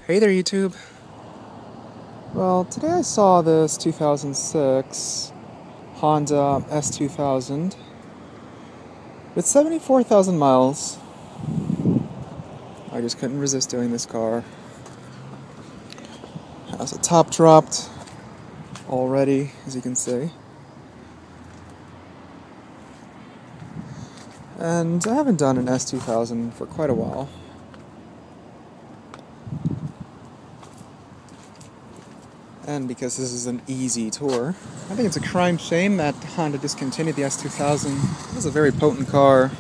Hey there, YouTube. Well, today I saw this 2006 Honda S2000 with 74,000 miles. I just couldn't resist doing this car. Has a top dropped already, as you can see. And I haven't done an S2000 for quite a while. And because this is an easy tour, I think it's a crime shame that Honda discontinued the S2000. It was a very potent car.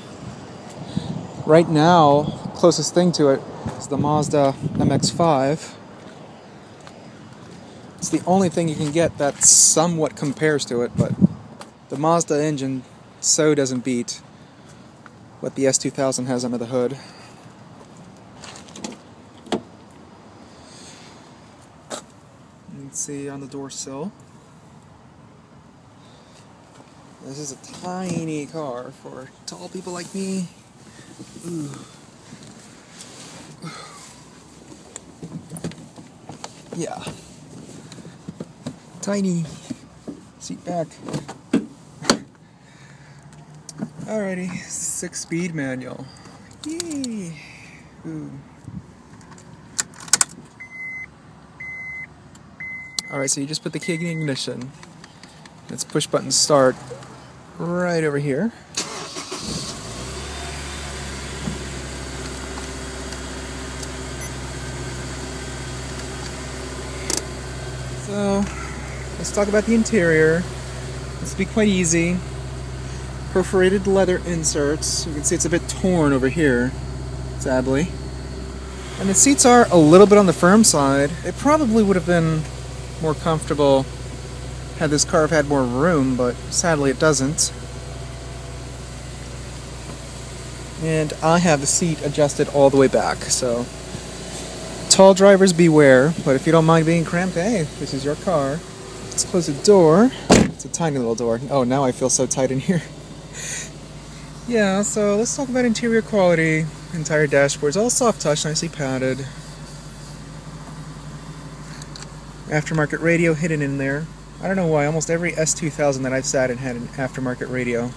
Right now, closest thing to it is the Mazda MX-5. It's the only thing you can get that somewhat compares to it, but the Mazda engine so doesn't beat what the S2000 has under the hood. You can see on the door sill. This is a tiny car for tall people like me. Ooh. Yeah. Tiny. Seat back. Alrighty, 6-speed manual. Yee. Ooh. Alright, so you just put the key in ignition. It's push button start right over here. So, let's talk about the interior. This will be quite easy. Perforated leather inserts. You can see it's a bit torn over here, sadly. And the seats are a little bit on the firm side. It probably would have been more comfortable had this car have had more room, but sadly it doesn't. And I have the seat adjusted all the way back, so tall drivers beware, but if you don't mind being cramped, hey, this is your car. Let's close the door. It's a tiny little door. Oh, now I feel so tight in here. Yeah, so let's talk about interior quality. Entire dashboard's all soft touch, nicely padded. Aftermarket radio hidden in there. I don't know why, almost every S2000 that I've sat in had an aftermarket radio.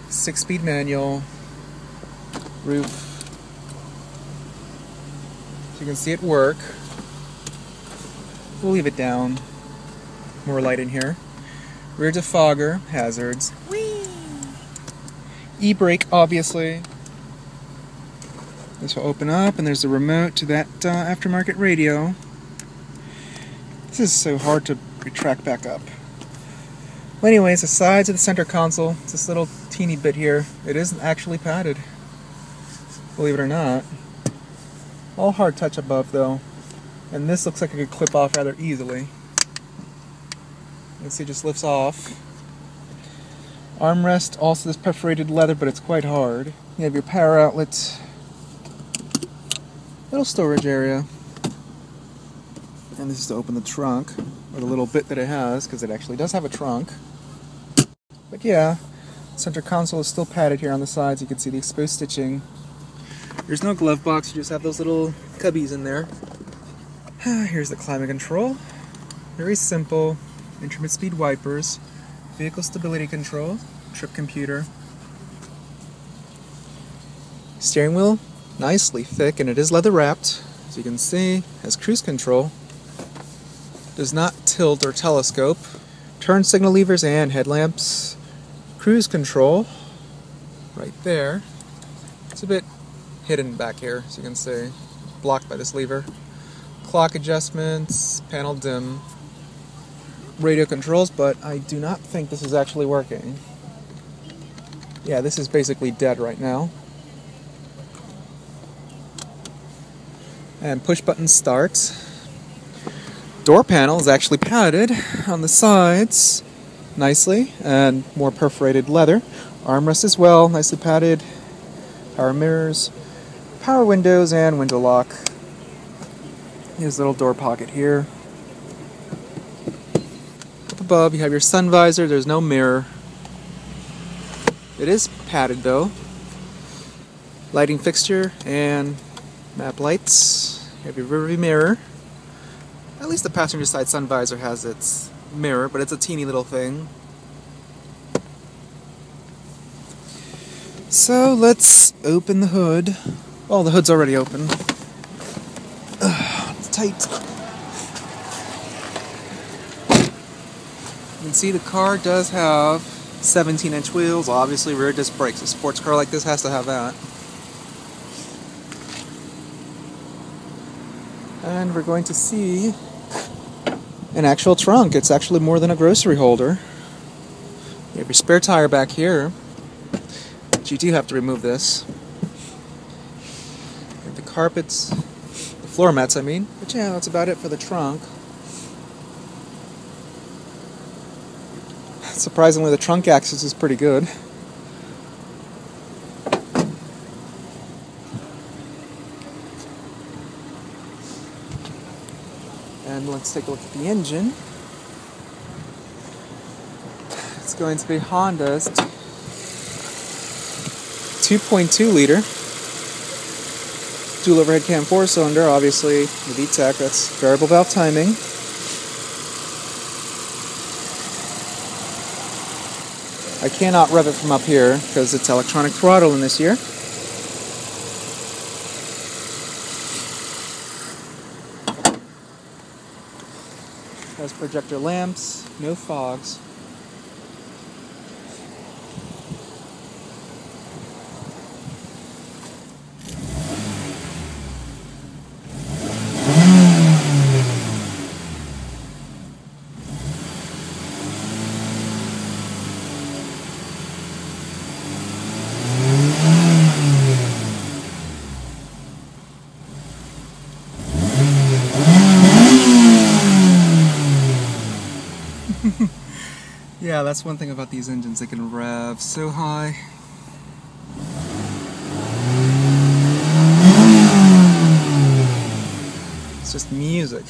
6-speed manual. Roof. So you can see it work. We'll leave it down. More light in here. Rear defogger, hazards. Whee! E-brake, obviously. This will open up, and there's the remote to that aftermarket radio. This is so hard to retract back up. Well, anyways, the sides of the center console, it's this little teeny bit here. It isn't actually padded, believe it or not. All hard touch above, though. And this looks like it could clip off rather easily. You can see it just lifts off. Armrest, also this perforated leather, but it's quite hard. You have your power outlet. Little storage area. And this is to open the trunk, or the little bit that it has, because it actually does have a trunk. But yeah, center console is still padded here on the sides. You can see the exposed stitching. There's no glove box, you just have those little cubbies in there. Here's the climate control. Very simple. Intermittent speed wipers. Vehicle stability control. Trip computer. Steering wheel, nicely thick, and it is leather wrapped. As you can see, has cruise control. Does not tilt or telescope. Turn signal levers and headlamps. Cruise control, right there. It's a bit hidden back here, as you can see. Blocked by this lever. Clock adjustments, panel dim. Radio controls, but I do not think this is actually working. Yeah, this is basically dead right now. And push button start. Door panel is actually padded on the sides nicely, and more perforated leather. Armrest as well, nicely padded. Power mirrors, power windows, and window lock. Here's a little door pocket here. Up above you have your sun visor, there's no mirror. It is padded though. lighting fixture and map lights. You have your rear view mirror. At least the passenger side sun visor has its mirror, but it's a teeny little thing. So let's open the hood. Oh, the hood's already open. It's tight. You can see the car does have 17-inch wheels, obviously rear disc brakes. A sports car like this has to have that. And we're going to see an actual trunk. It's actually more than a grocery holder. You have your spare tire back here. But you do have to remove this. You have the carpets, the floor mats I mean. But yeah, that's about it for the trunk. Surprisingly, the trunk access is pretty good. And let's take a look at the engine. It's going to be Honda's 2.2 liter dual overhead cam 4-cylinder, obviously the VTEC, that's variable valve timing. I cannot rev it from up here because it's electronic throttle in this year. Has projector lamps, no fogs. Yeah, that's one thing about these engines, they can rev so high. It's just music.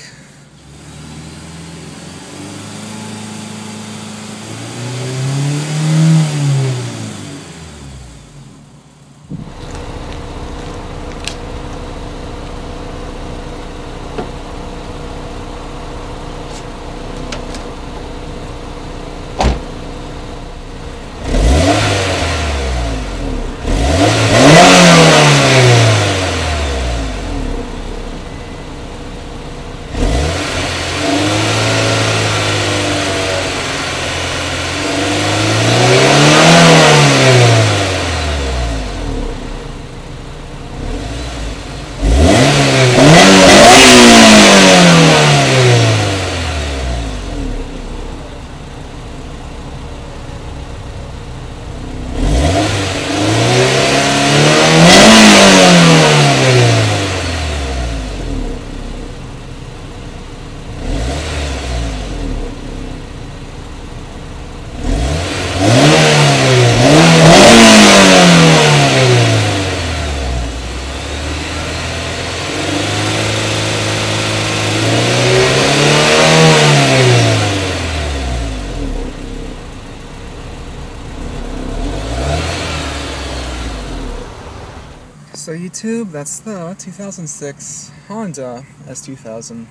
So YouTube, that's the 2006 Honda S2000.